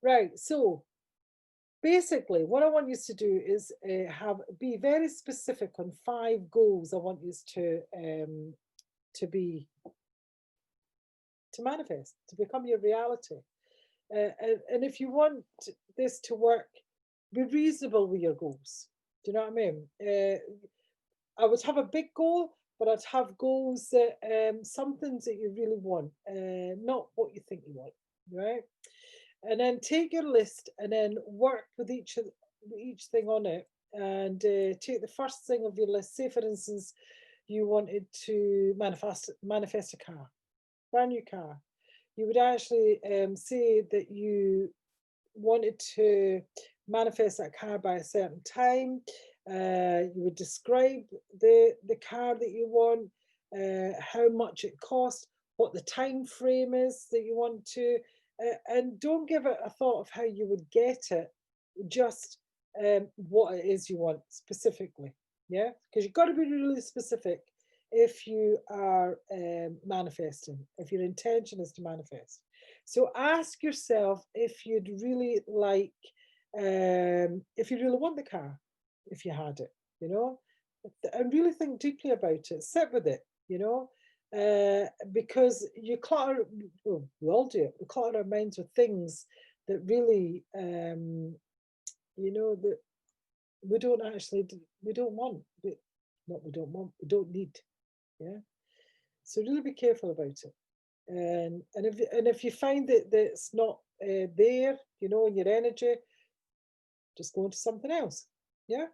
Right, so basically what I want you to do is be very specific on 5 goals I want you to manifest, to become your reality. And if you want this to work, be reasonable with your goals. Do you know what I mean? I would have a big goal, but I'd have goals that some things that you really want, not what you think you want, right? And then take your list and then work with each thing on it, and take the first thing of your list. Say, for instance, you wanted to manifest a car, brand new car. You would actually say that you wanted to manifest that car by a certain time. You would describe the car that you want, how much it costs, what the time frame is that you want to, and don't give it a thought of how you would get it, just what it is you want specifically. Yeah, because you've got to be really specific if you are manifesting, if your intention is to manifest. So ask yourself if you'd really like, if you really want the car, if you had it, you know, and really think deeply about it, sit with it, you know, because you clutter, well, we all do it, we clutter our minds with things that really, you know, that we don't actually, we don't want, not we don't want, we don't need, yeah. So really be careful about it. And if you find that it's not there, you know, in your energy, just go into something else. Yeah.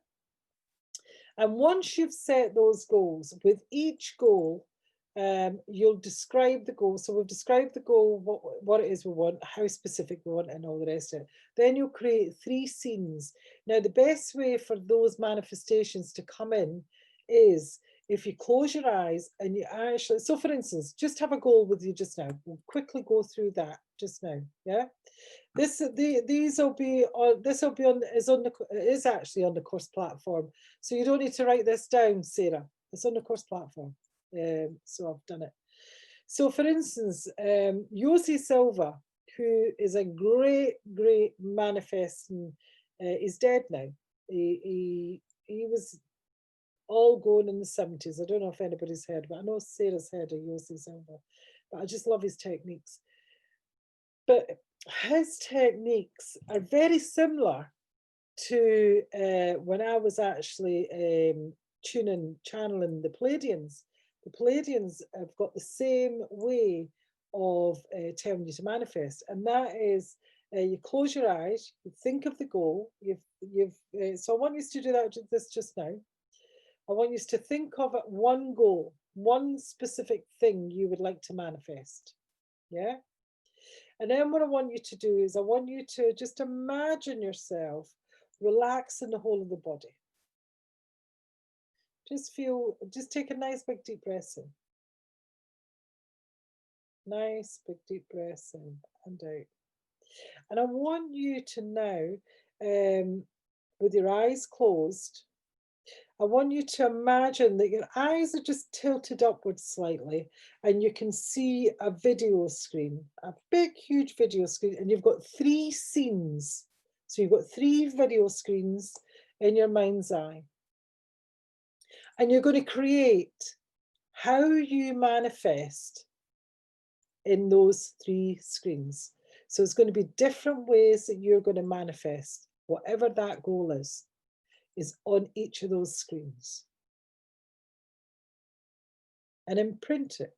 And once you've set those goals, with each goal, you'll describe the goal. So we've described the goal, what it is we want, how specific we want, and all the rest of it. Then you'll create 3 scenes. Now, the best way for those manifestations to come in is if you close your eyes and you actually, so for instance, just have a goal with you just now. We'll quickly go through that just now. Yeah. These will be on, this will be on, is actually on the course platform. So you don't need to write this down, Sarah. It's on the course platform. So I've done it. So for instance, Yossi Silva, who is a great manifesting, is dead now. He was all going in the 70s. I don't know if anybody's heard, but I know Sarah's heard of Yossi Silva. But I just love his techniques. But his techniques are very similar to when I was actually channeling the Pleiadians. The Pleiadians have got the same way of telling you to manifest, and that is you close your eyes, you think of the goal. So I want you to do this just now. I want you to think of one goal, one specific thing you would like to manifest. Yeah. And then what I want you to do is I want you to just imagine yourself relaxing the whole of the body. Just take a nice big deep breath in. Nice big deep breath in and out. And I want you to now, with your eyes closed, I want you to imagine that your eyes are just tilted upwards slightly and you can see a video screen, a big, huge video screen, and you've got 3 scenes. So you've got 3 video screens in your mind's eye. And you're going to create how you manifest in those 3 screens. So it's going to be different ways that you're going to manifest, whatever that goal is on each of those screens. And imprint it.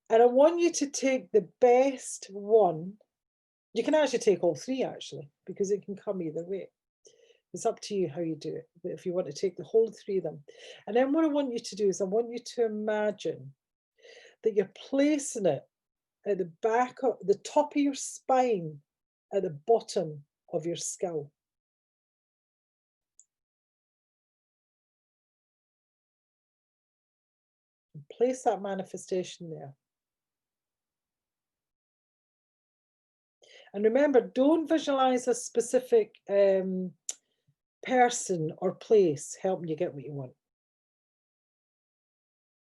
And I want you to take the best one. You can actually take all 3, actually, because it can come either way. It's up to you how you do it, but if you want to take the whole 3 of them. And then what I want you to do is I want you to imagine that you're placing it at the back of the top of your spine, at the bottom of your skull. And place that manifestation there. And remember, don't visualize a specific person or place helping you get what you want.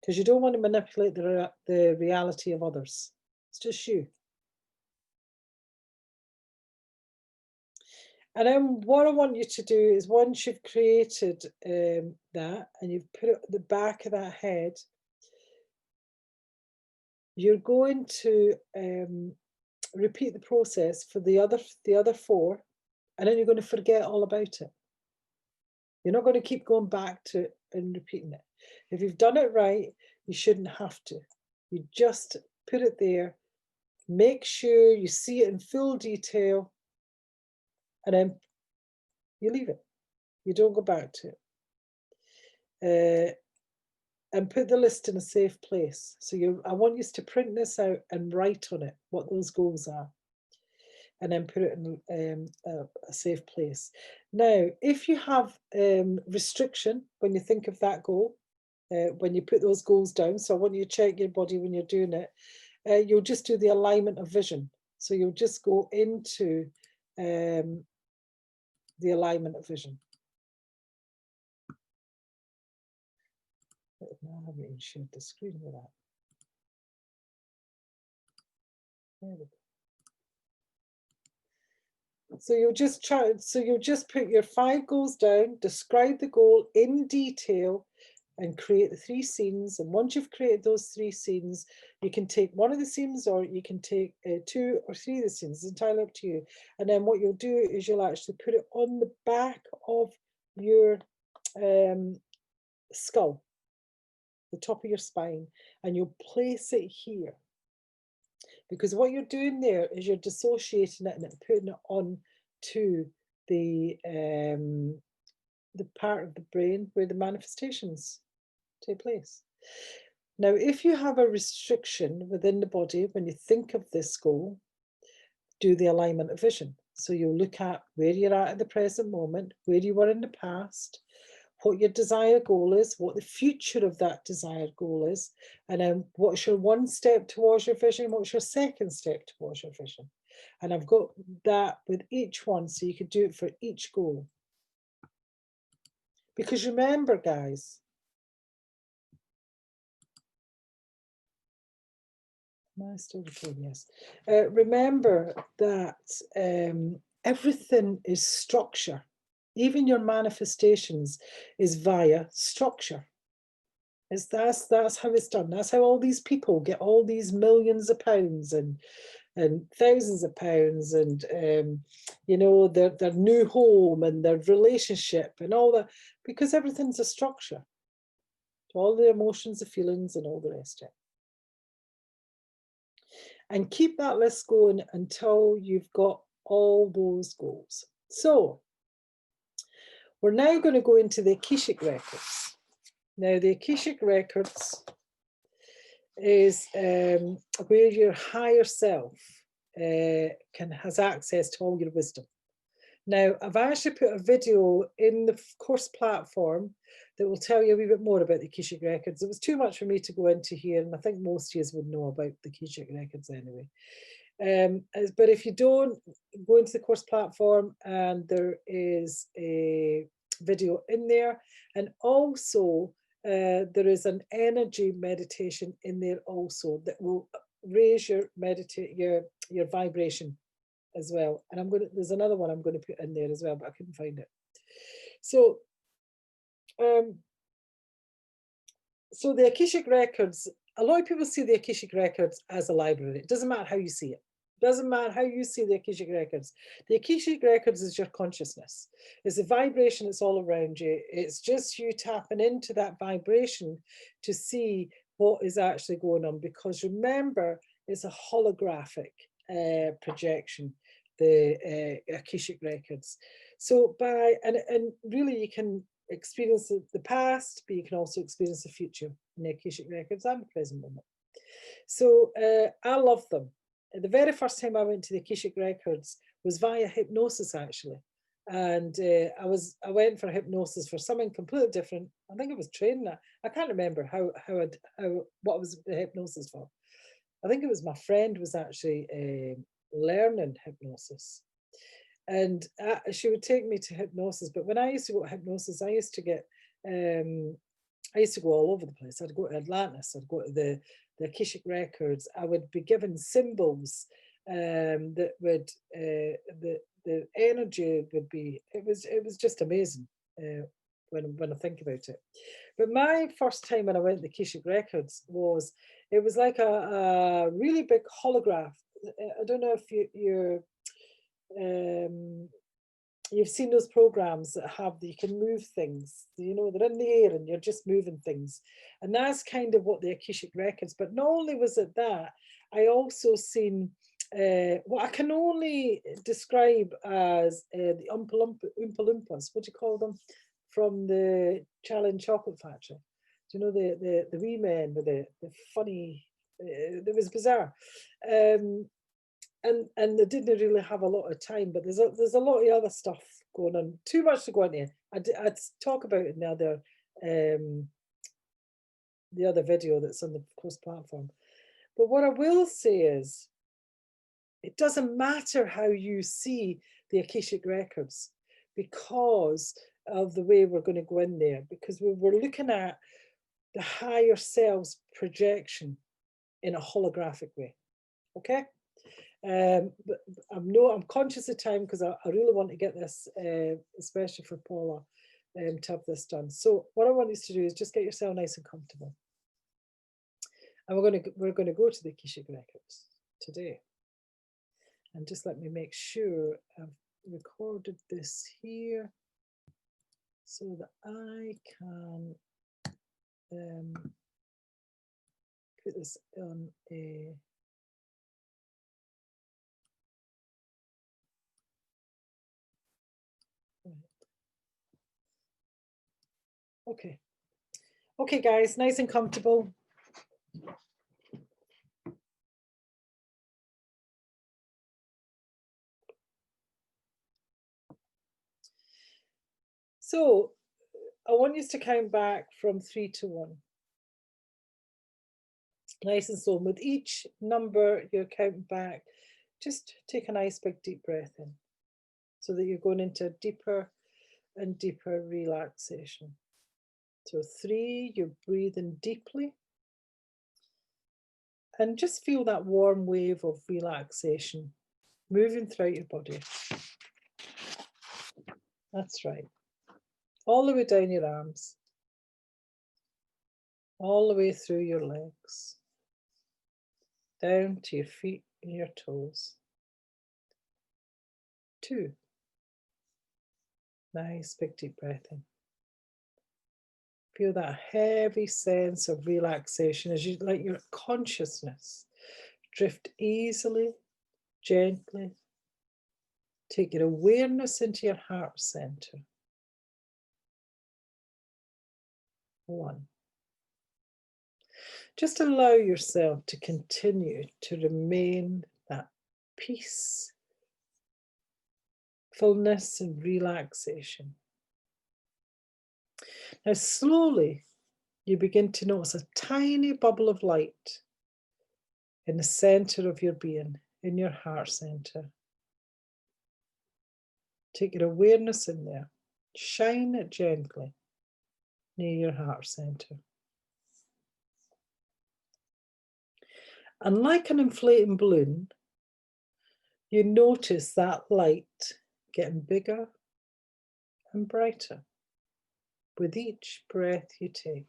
Because you don't want to manipulate the reality of others. It's just you. And then what I want you to do is, once you've created that and you've put it at the back of that head, you're going to repeat the process for the other 4, and then you're going to forget all about it. You're not going to keep going back to it and repeating it. If you've done it right, you shouldn't have to. You just put it there, make sure you see it in full detail, and then you leave it. You don't go back to it. And put the list in a safe place. So I want you to print this out and write on it what those goals are, and then put it in a safe place. Now, if you have restriction when you think of that goal, when you put those goals down, so I want you to check your body when you're doing it, you'll just do the alignment of vision. So you'll just go into the alignment of vision. I haven't even shared the screen with that. There we go. So you'll just put your 5 goals down, describe the goal in detail, and create the 3 scenes. And once you've created those 3 scenes, you can take one of the scenes, or you can take 2 or 3 of the scenes. It's entirely up to you. And then what you'll do is you'll actually put it on the back of your skull, the top of your spine, and you'll place it here. Because what you're doing there is you're dissociating it and putting it on to the part of the brain where the manifestations take place. Now, if you have a restriction within the body, when you think of this goal, do the alignment of vision. So you'll look at where you're at the present moment, where you were in the past, what your desired goal is, what the future of that desired goal is, and then what's your 1 step towards your vision, what's your 2nd step towards your vision. And I've got that with each one, so you could do it for each goal. Because remember, guys, am I still recording? Yes. Remember that everything is structure. Even your manifestations is via structure. That's how it's done. That's how all these people get all these millions of pounds and thousands of pounds, and you know, their new home and their relationship and all that, because everything's a structure to all the emotions, the feelings, and all the rest of it. And keep that list going until you've got all those goals. So we're now going to go into the Akashic Records. Now, the Akashic Records is where your higher self has access to all your wisdom. Now, I've actually put a video in the course platform that will tell you a wee bit more about the Akashic Records. It was too much for me to go into here, and I think most of you would know about the Akashic Records anyway. But if you don't, go into the course platform, and there is a video in there, and also there is an energy meditation in there also that will raise your vibration as well. And there's another one I'm going to put in there as well, but I couldn't find it. So so the Akashic Records, a lot of people see the Akashic Records as a library. It doesn't matter how you see it. Doesn't matter how you see the Akashic Records. The Akashic Records is your consciousness. It's a vibration that's all around you. It's just you tapping into that vibration to see what is actually going on. Because remember, it's a holographic projection, the Akashic Records. So and really you can experience the past, but you can also experience the future in the Akashic Records and the present moment. So I love them. The very first time I went to the Akashic Records was via hypnosis, actually. And I went for hypnosis for something completely different. I think I was training. I can't remember what was the hypnosis for. I think it was my friend was actually learning hypnosis. And she would take me to hypnosis. But when I used to go to hypnosis, I used to go all over the place. I'd go to Atlantis. I'd go to the Akashic Records. I would be given symbols that the energy would be, it was just amazing when I think about it. But my first time when I went to Akashic Records was, it was like a really big holograph. I don't know if you've seen those programs that have, you can move things, you know, they're in the air and you're just moving things. And that's kind of what the Akashic Records, but not only was it that, I also seen what I can only describe as the Oompa Loompas, what do you call them, from the Charlie and Chocolate Factory. Do you know the wee men with the funny, it was bizarre. And they didn't really have a lot of time, but there's a lot of other stuff going on. Too much to go into. I'd talk about it in the other video that's on the cross platform. But what I will say is, it doesn't matter how you see the Akashic Records because of the way we're going to go in there, because we're looking at the higher self's projection in a holographic way. Okay? But I'm conscious of time because I really want to get this, especially for Paula, to have this done. So what I want you to do is just get yourself nice and comfortable. And we're going to go to the Akashic Records today. And just let me make sure I've recorded this here so that I can put this on a okay guys, nice and comfortable. So I want you to count back from 3 to 1. Nice and slow. With each number you're counting back, just take a nice big deep breath in so that you're going into deeper and deeper relaxation. So 3, you're breathing deeply. And just feel that warm wave of relaxation moving throughout your body. That's right. All the way down your arms. All the way through your legs. Down to your feet and your toes. 2. Nice big deep breath in. Feel that heavy sense of relaxation as you let your consciousness drift easily, gently. Take your awareness into your heart center. 1. Just allow yourself to continue to remain that peace, fullness, and relaxation. Now, slowly, you begin to notice a tiny bubble of light in the center of your being, in your heart center. Take your awareness in there. Shine it gently near your heart center. And like an inflating balloon, you notice that light getting bigger and brighter with each breath you take,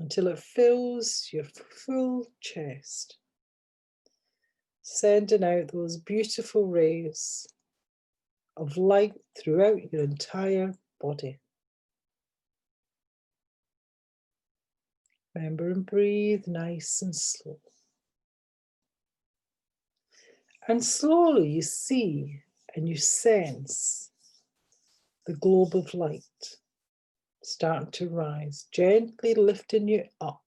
until it fills your full chest, sending out those beautiful rays of light throughout your entire body. Remember and breathe nice and slow. And slowly you see and you sense the globe of light starting to rise, gently lifting you up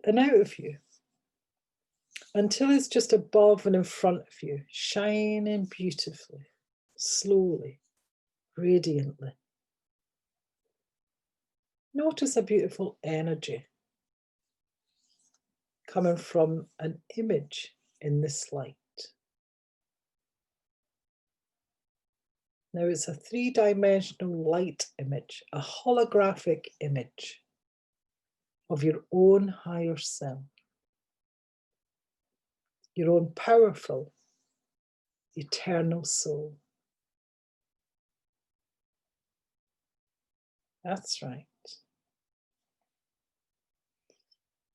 and out of you until it's just above and in front of you, shining beautifully, slowly, radiantly. Notice a beautiful energy coming from an image in this light. Now it's a 3-dimensional light image, a holographic image of your own higher self. your own powerful, eternal soul. That's right.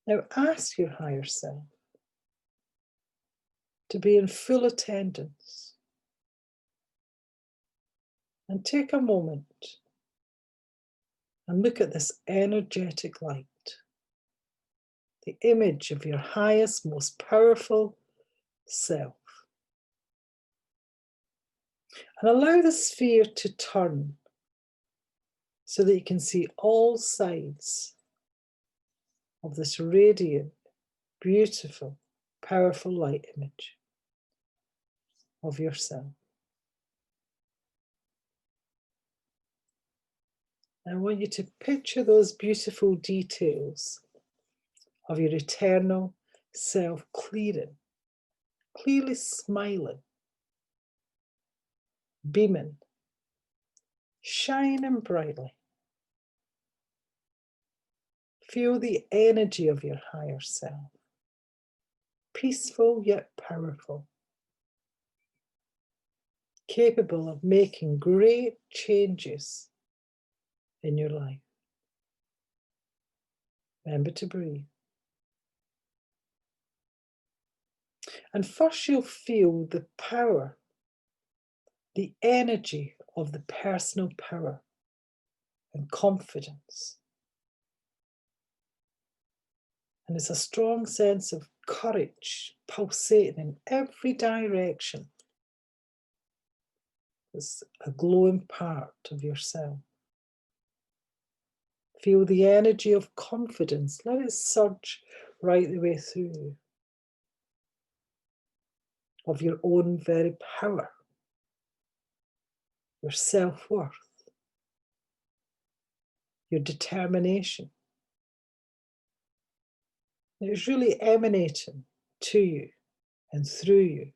Now ask your higher self to be in full attendance and take a moment and look at this energetic light, the image of your highest, most powerful self. And allow the sphere to turn so that you can see all sides of this radiant, beautiful, powerful light image of yourself. I want you to picture those beautiful details of your eternal self clearly smiling, beaming, shining brightly. Feel the energy of your higher self, peaceful yet powerful, capable of making great changes in your life. Remember to breathe. And first you'll feel the power, the energy of the personal power and confidence. And it's a strong sense of courage pulsating in every direction. It's a glowing part of yourself. Feel the energy of confidence. Let it surge right the way through you. Of your own very power. Your self-worth. Your determination. It's really emanating to you and through you,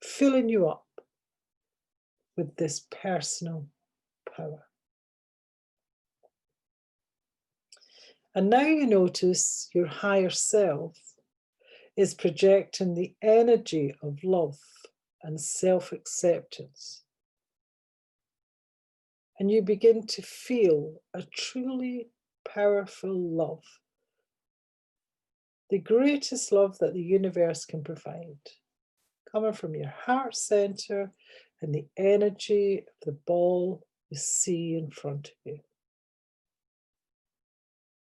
filling you up with this personal power. And now you notice your higher self is projecting the energy of love and self-acceptance. And you begin to feel a truly powerful love. The greatest love that the universe can provide, coming from your heart center and the energy of the ball you see in front of you.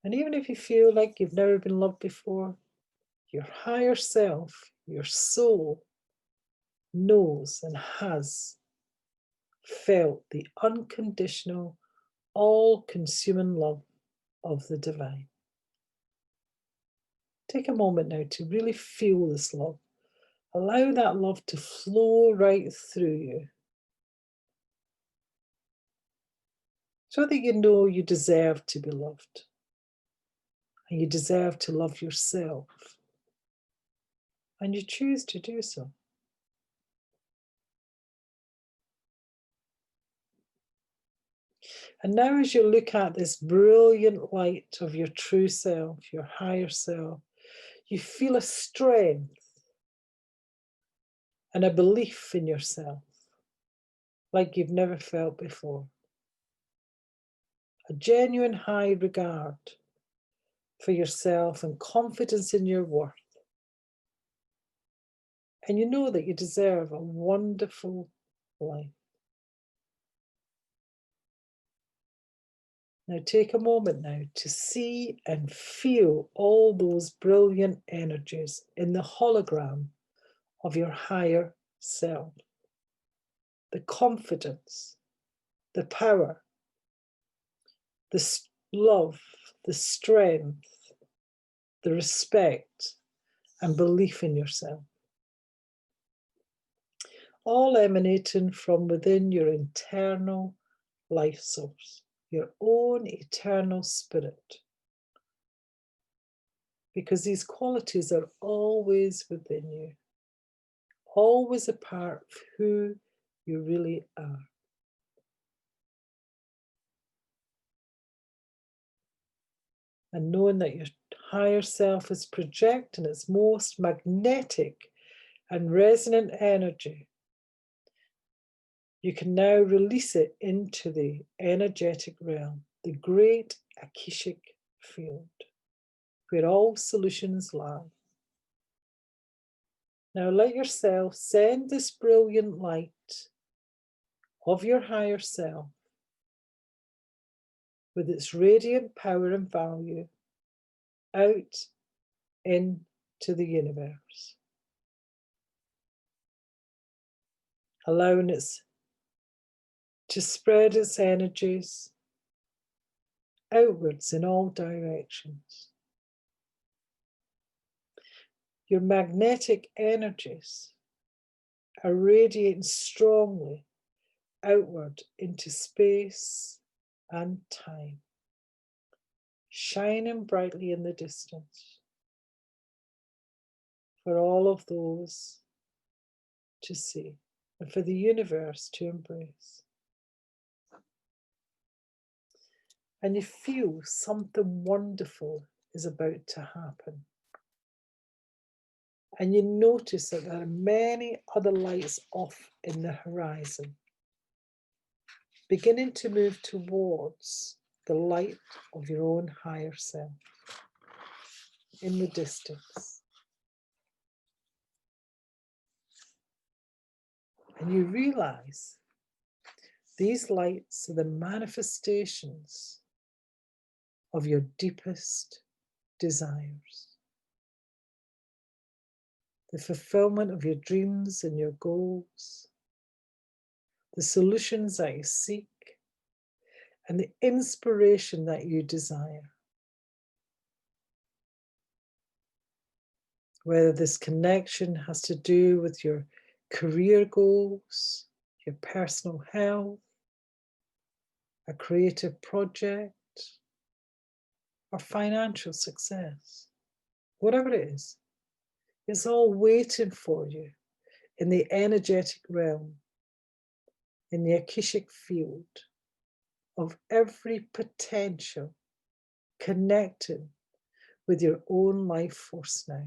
And even if you feel like you've never been loved before, your higher self, your soul, knows and has felt the unconditional, all-consuming love of the divine. Take a moment now to really feel this love. Allow that love to flow right through you, so that you know you deserve to be loved and you deserve to love yourself, and you choose to do so. And now as you look at this brilliant light of your true self, your higher self, you feel a strength and a belief in yourself like you've never felt before. A genuine high regard for yourself and confidence in your worth. And you know that you deserve a wonderful life. Now take a moment now to see and feel all those brilliant energies in the hologram of your higher self. The confidence, the power, the love, the strength, the respect and belief in yourself. All emanating from within your internal life source, your own eternal spirit. Because these qualities are always within you, always a part of who you really are. And knowing that your higher self is projecting its most magnetic and resonant energy, you can now release it into the energetic realm, the great Akashic field, where all solutions lie. Now let yourself send this brilliant light of your higher self with its radiant power and value out into the universe, allowing it to spread its energies outwards in all directions. Your magnetic energies are radiating strongly outward into space and time, shining brightly in the distance for all of those to see and for the universe to embrace. And you feel something wonderful is about to happen. And you notice that there are many other lights off in the horizon, beginning to move towards the light of your own higher self in the distance. And you realize these lights are the manifestations of your deepest desires, the fulfillment of your dreams and your goals, the solutions that you seek, and the inspiration that you desire. Whether this connection has to do with your career goals, your personal health, a creative project, or financial success, whatever it is, it's all waiting for you in the energetic realm, in the Akashic field of every potential connecting with your own life force now.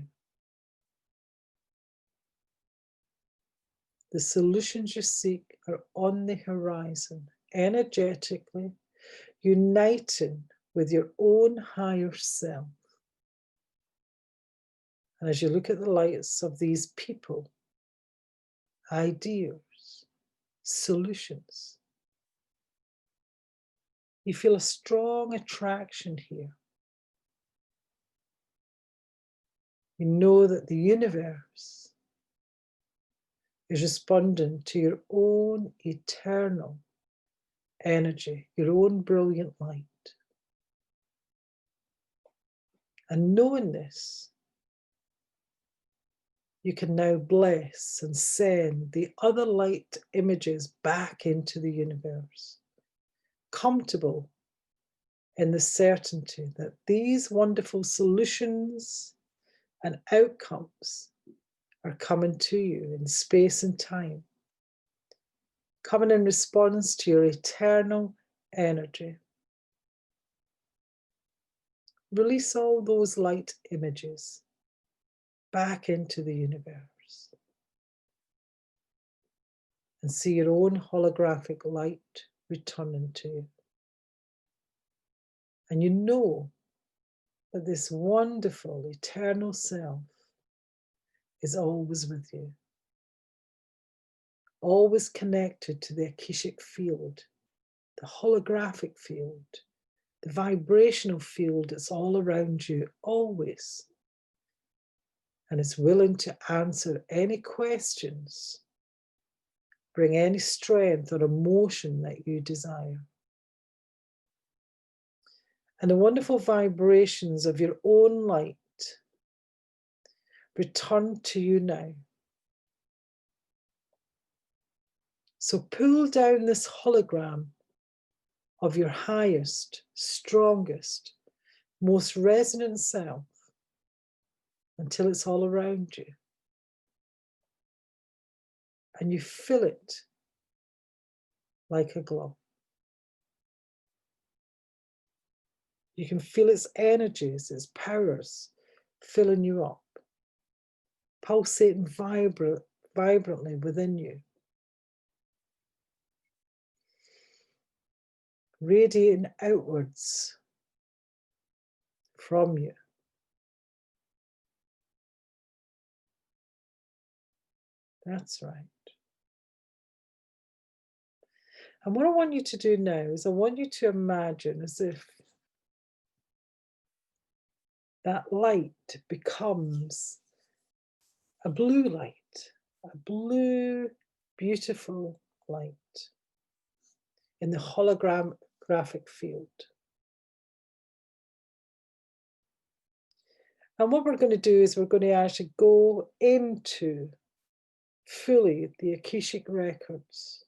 The solutions you seek are on the horizon, energetically uniting with your own higher self. And as you look at the lights of these people, ideas, solutions, you feel a strong attraction here. You know that the universe is responding to your own eternal energy, your own brilliant light. And knowing this, you can now bless and send the other light images back into the universe, comfortable in the certainty that these wonderful solutions and outcomes are coming to you in space and time, coming in response to your eternal energy. Release all those light images back into the universe and see your own holographic light returning to you. And you know that this wonderful eternal self is always with you, always connected to the Akashic field, the holographic field, the vibrational field that's all around you, always. And is willing to answer any questions, bring any strength or emotion that you desire. And the wonderful vibrations of your own light return to you now. So pull down this hologram of your highest, strongest, most resonant self until it's all around you. And you fill it like a glove. You can feel its energies, its powers filling you up, pulsating vibrantly within you, radiating outwards from you. That's right. And what I want you to do now is I want you to imagine as if that light becomes a blue light, a blue, beautiful light in the holographic field. And what we're going to do is we're going to actually go into fully the Akashic Records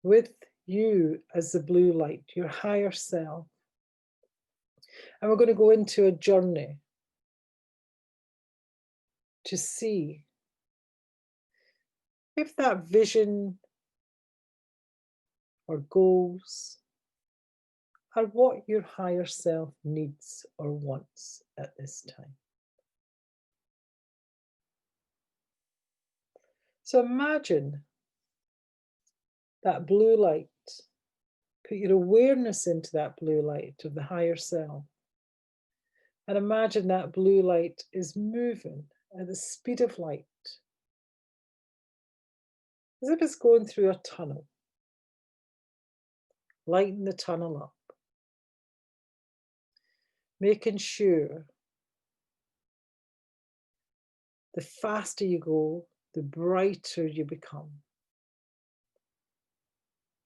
with you as the blue light, your higher self. And we're going to go into a journey to see if that vision or goals are what your higher self needs or wants at this time. So imagine that blue light. Put your awareness into that blue light of the higher self. And imagine that blue light is moving at the speed of light, as if it's going through a tunnel, lighting the tunnel up, making sure the faster you go, the brighter you become.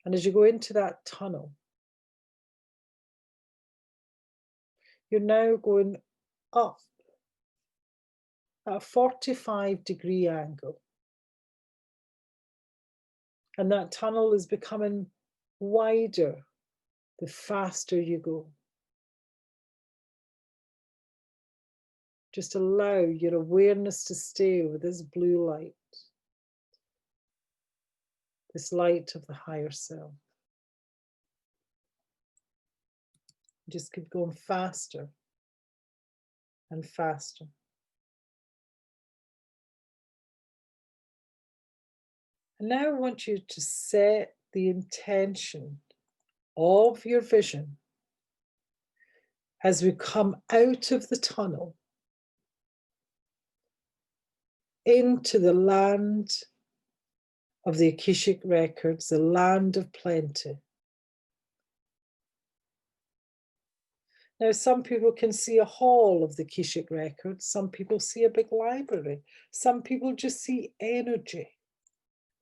And as you go into that tunnel, you're now going up at a 45-degree angle. And that tunnel is becoming wider the faster you go. Just allow your awareness to stay with this blue light, this light of the higher self. Just keep going faster and faster. And now I want you to set the intention of your vision as we come out of the tunnel into the land of the Akashic Records, the land of plenty. Now, some people can see a hall of the Akashic Records. Some people see a big library. Some people just see energy.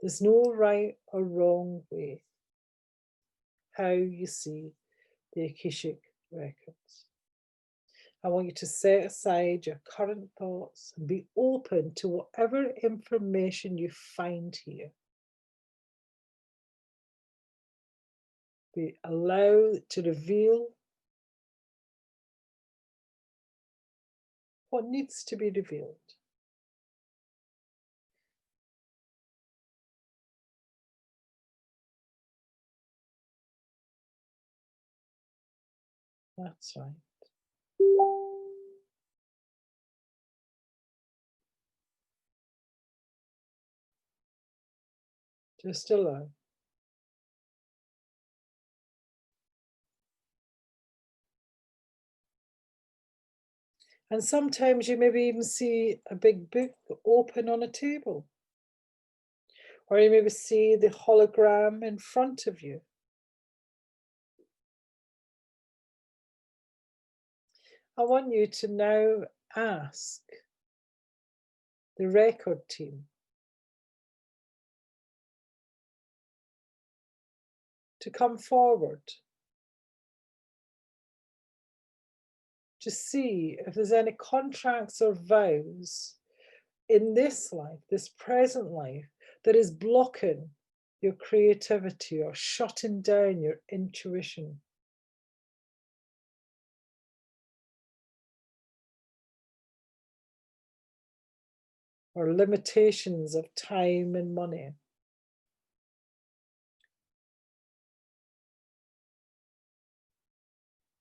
There's no right or wrong way how you see the Akashic Records. I want you to set aside your current thoughts and be open to whatever information you find here. Allow it to reveal what needs to be revealed. That's right. Just allow. And sometimes you maybe even see a big book open on a table. Or you maybe see the hologram in front of you. I want you to now ask the record team to come forward to see if there's any contracts or vows in this life, this present life, that is blocking your creativity or shutting down your intuition. Or limitations of time and money.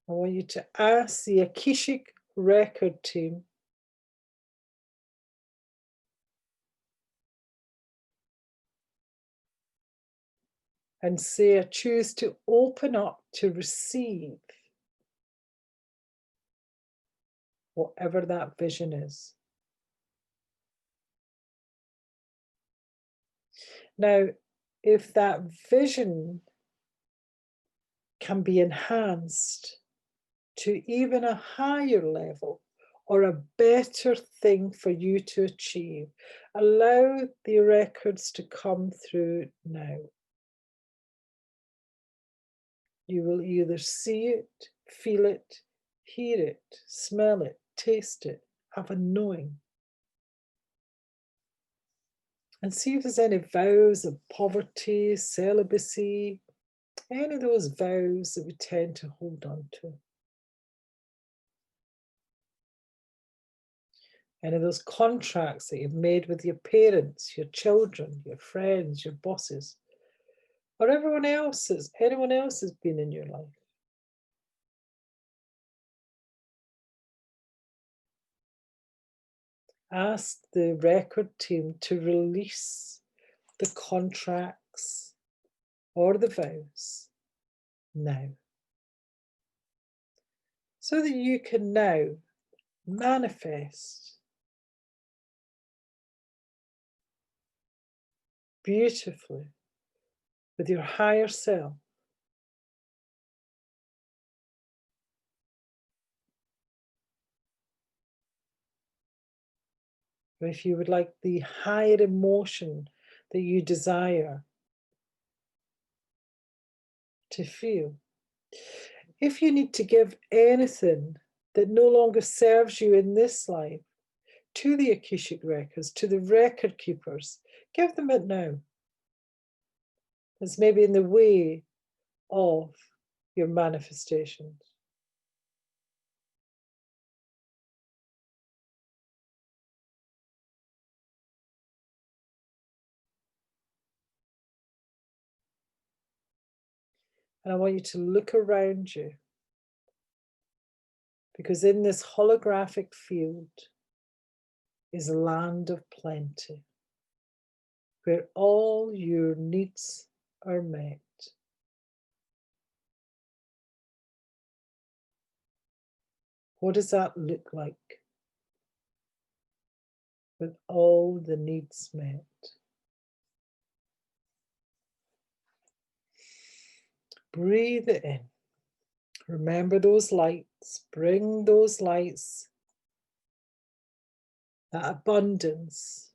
I want you to ask the Akashic Record team and say, I choose to open up to receive whatever that vision is. Now, if that vision can be enhanced to even a higher level or a better thing for you to achieve, allow the records to come through now. You will either see it, feel it, hear it, smell it, taste it, have a knowing. And see if there's any vows of poverty, celibacy, any of those vows that we tend to hold on to. Any of those contracts that you've made with your parents, your children, your friends, your bosses, or anyone else has been in your life. Ask the record team to release the contracts or the vows now, so that you can now manifest beautifully with your higher self. Or if you would like the higher emotion that you desire to feel. If you need to give anything that no longer serves you in this life to the Akashic Records, to the record keepers, give them it now. It's maybe in the way of your manifestations. And I want you to look around you, because in this holographic field is a land of plenty, where all your needs are met. What does that look like with all the needs met? Breathe it in. Remember those lights. Bring those lights, that abundance,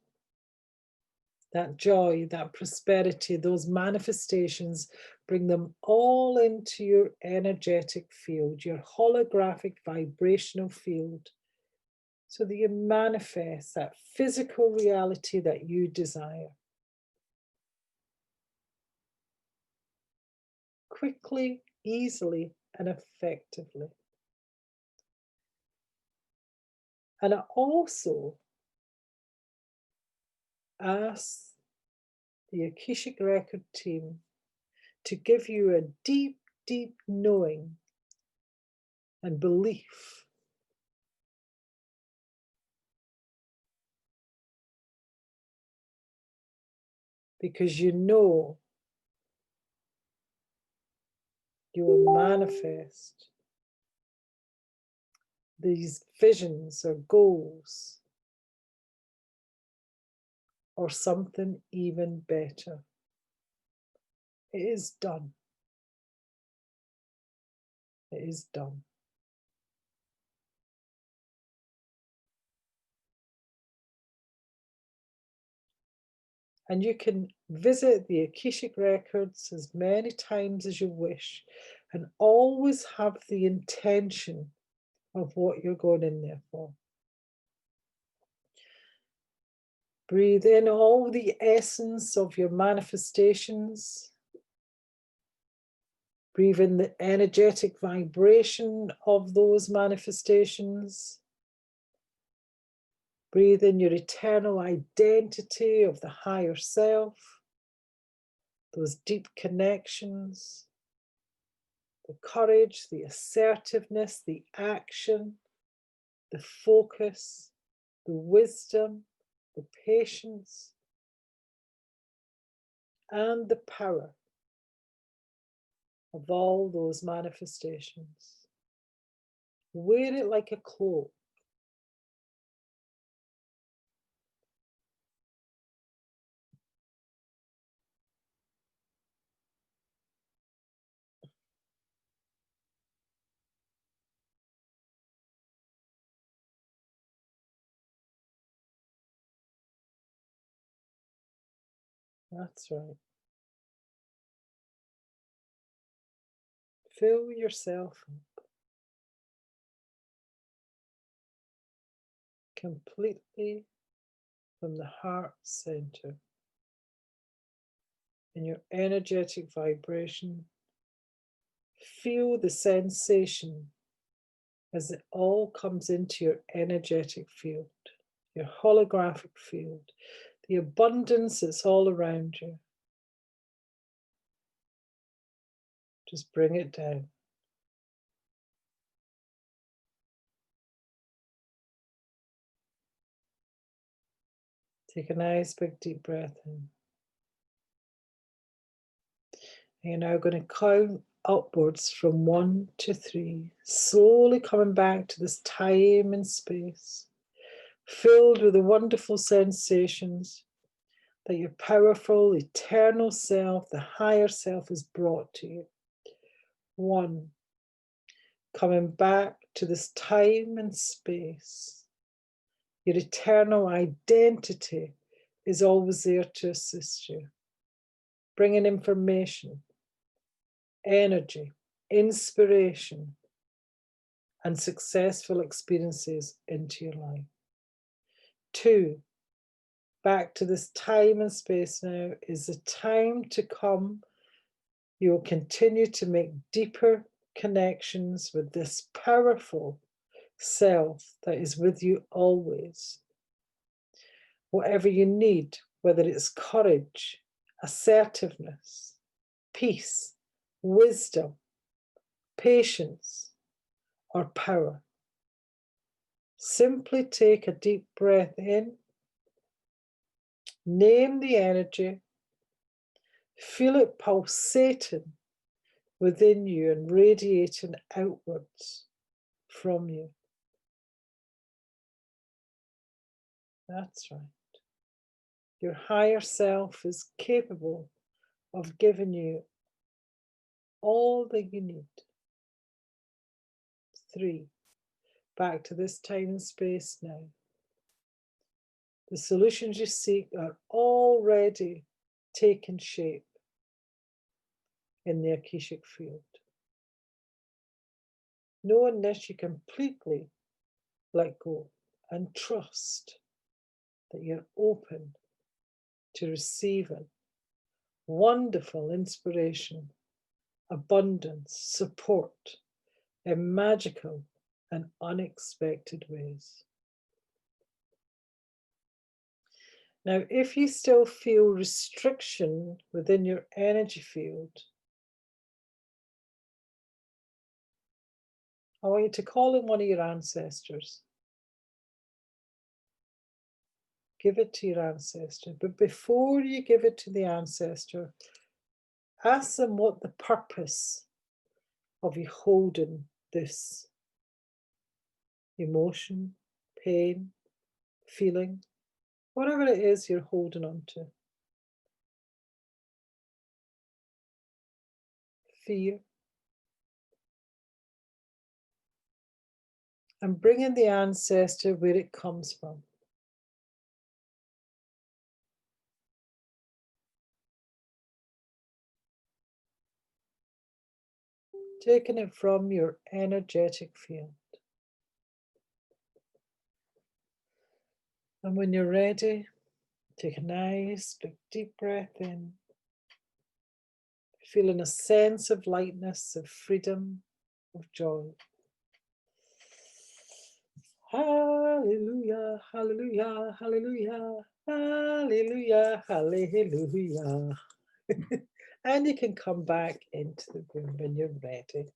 that joy, that prosperity, those manifestations. Bring them all into your energetic field, your holographic vibrational field, so that you manifest that physical reality that you desire. Quickly, easily, and effectively. And I also ask the Akashic Record team to give you a deep, deep knowing and belief because you know you will manifest these visions or goals or something even better. It is done. It is done. And you can visit the Akashic Records as many times as you wish, and always have the intention of what you're going in there for. Breathe in all the essence of your manifestations. Breathe in the energetic vibration of those manifestations. Breathe in your eternal identity of the higher self, those deep connections, the courage, the assertiveness, the action, the focus, the wisdom, the patience, and the power of all those manifestations. Wear it like a cloak. That's right. Fill yourself up completely from the heart center. In your energetic vibration, feel the sensation as it all comes into your energetic field, your holographic field, the abundance that's all around you. Just bring it down. Take a nice big deep breath in. And you're now going to count upwards from 1 to 3, slowly coming back to this time and space, filled with the wonderful sensations that your powerful, eternal self, the higher self, has brought to you. 1, coming back to this time and space. Your eternal identity is always there to assist you, bringing information, energy, inspiration, and successful experiences into your life. 2, back to this time and space now is the time to come. You will continue to make deeper connections with this powerful self that is with you always. Whatever you need, whether it's courage, assertiveness, peace, wisdom, patience, or power, simply take a deep breath in, name the energy, feel it pulsating within you and radiating outwards from you. That's right. Your higher self is capable of giving you all that you need. 3, back to this time and space now. The solutions you seek are already taking shape in the Akashic field. Knowing this, you completely let go and trust that you're open to receiving wonderful inspiration, abundance, support in magical and unexpected ways. Now, if you still feel restriction within your energy field, I want you to call in one of your ancestors. Give it to your ancestor. But before you give it to the ancestor, ask them what the purpose of you holding this emotion, pain, feeling, whatever it is you're holding on to. Fear. And bring in the ancestor where it comes from. Taking it from your energetic field. And when you're ready, take a nice big deep breath in, feeling a sense of lightness, of freedom, of joy. Hallelujah, hallelujah, hallelujah, hallelujah, hallelujah. and you can come back into the room when you're ready.